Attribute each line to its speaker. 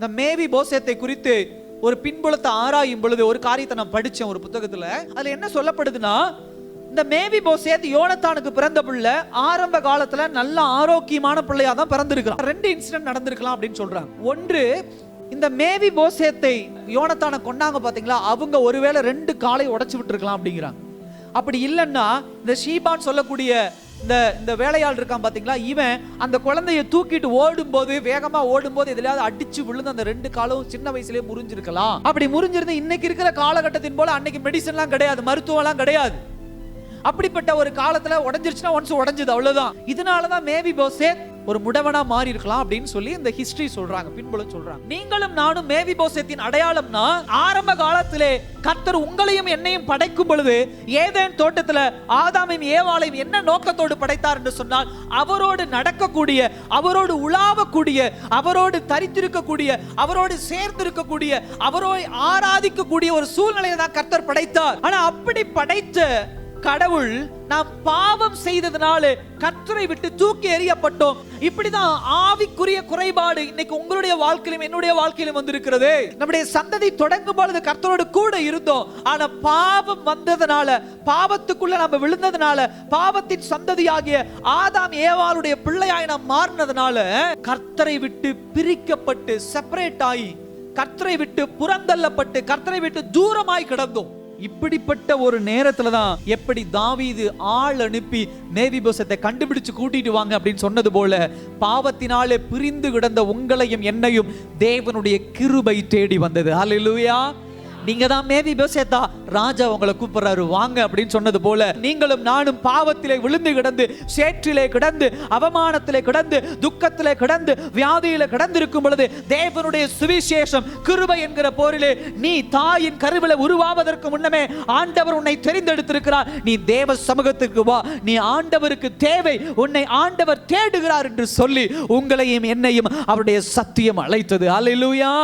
Speaker 1: இந்த மேவி போசேத்தை குறித்து ஒரு பின்புலத்தை ஆராயும் பொழுது ஒரு காரியத்தை நான் படிச்சேன் ஒரு புத்தகத்துல. அதுல என்ன சொல்லப்படுதுன்னா, இந்த மேவி போசேத் யோனத்தானுக்கு பிறந்த பிள்ளை ஆரம்ப காலத்துல நல்ல ஆரோக்கியமான பிள்ளையா தான் பிறந்திருக்கலாம். 2 இன்சிடென்ட் நடந்திருக்கலாம் அப்படின்னு சொல்றாங்க. ஒன்று, இந்த மேவி போசேத்தை யோனத்தானை கொண்டாங்க பாத்தீங்களா, அவங்க ஒருவேளை 2 காலை உடைச்சு விட்டுருக்கலாம் அப்படிங்கிறாங்க. அப்படி இல்லைன்னா இந்த ஷீபான் சொல்லக்கூடிய இந்த வேலையாள் இருக்கான் பாத்தீங்களா, இவன் அந்த குழந்தைய தூக்கிட்டு ஓடும்போது, வேகமா ஓடும்போது எதுலயாவது அடிச்சு விழுந்து அந்த 2 காலும் சின்ன வயசுலயே முறிஞ்சிருக்கலாம். அப்படி முறிஞ்சிருந்து இன்னைக்கு இருக்கிற காலகட்டத்தின் போல அன்னைக்கு மெடிசன்லாம் கிடையாது, மருத்துவம் எல்லாம் கிடையாது. அப்படிப்பட்ட ஒரு காலத்துல உடைஞ்சிருச்சுன்னா ஒன்ஸ் உடைஞ்சது, அவ்வளவுதான். இதனாலதான் மேவி போசேத் ஒரு முடவனா மாறி இருக்கலாம் அப்படின்னு சொல்லி இந்த ஹிஸ்டரி சொல்றாங்க, பின்புலம் சொல்றாங்க. நீங்களும் நானும் மேவி போசேத்தின் அடையாளம்னா, ஆரம்ப காலத்திலே கர்த்தர் உங்களையும் என்னையும் படைக்கும் பொழுது ஏதேன் தோட்டத்துல ஆதாமையும் ஏவாளையும் என்ன நோக்கத்தோடு படைத்தார் என்று சொன்னால், அவரோடு நடக்கக்கூடிய, அவரோடு உலாவக்கூடிய, அவரோடு தரித்திருக்கக்கூடிய, அவரோடு சேர்ந்திருக்கக்கூடிய, அவரோடு ஆராதிக்கக்கூடிய ஒரு சூழ்நிலையை தான் கர்த்தர் படைத்தார். ஆனா அப்படி படைத்த கடவுள் நாம் பாவம் செய்ததனால கர்த்தரை விட்டு தூக்கி எறியப்பட்டோம். இப்படிதான் ஆவிக்குரிய குறைபாடு இன்னைக்கு உங்களுடைய வாழ்க்கையிலும் என்னுடைய வாழ்க்கையிலும் வந்திருக்கிறது. நம்முடைய சந்ததி தொடங்கும் பொழுது கர்த்தரோடு கூட இருந்தோம். ஆனா பாவம் வந்ததனால, பாவத்துக்குள்ள நம்ம விழுந்ததனால, பாவத்தின் சந்ததியாகிய ஆதாம் ஏவாளுடைய பிள்ளையாய் நாம் மாறினதனால கர்த்தரை விட்டு பிரிக்கப்பட்டு செப்பரேட் ஆகி, கர்த்தரை விட்டு புறந்தள்ளப்பட்டு, கர்த்தரை விட்டு தூரமாய் கிடந்தோம். இப்படிப்பட்ட ஒரு நேரத்துல தான் எப்படி தாவீது ஆள் அனுப்பி மேவி போசேத்தை கண்டுபிடிச்சு கூட்டிட்டு வாங்க அப்படின்னு சொன்னது போல, பாவத்தினாலே பிரிந்து கிடந்த உங்களையும் என்னையும் தேவனுடைய கிருபை தேடி வந்தது. ஹல்லேலூயா. நீங்க தான் மேவி போசேத்தா, ராஜா உங்களை கூப்பிடுறாரு வாங்க அப்படின்னு சொன்னது போல, நீங்களும் நானும் பாவத்திலே விழுந்து கிடந்து, சேற்றிலே கிடந்து, அவமானத்திலே கிடந்து, துக்கத்திலே கிடந்து, வியாதியில கிடந்து இருக்கும் பொழுது தேவனுடைய சுவிசேஷம் கிருபை என்கிற போரிலே, நீ தாயின் கருவில உருவாவதற்கு முன்னமே ஆண்டவர் உன்னை தெரிந்தெடுத்திருக்கிறார். நீ தேவ சமூகத்திற்கு வா, நீ ஆண்டவருக்கு தேவை, உன்னை ஆண்டவர் தேடுகிறார் என்று சொல்லி உங்களையும் என்னையும் அவருடைய சத்தியம் அழைத்தது. ஹல்லேலூயா.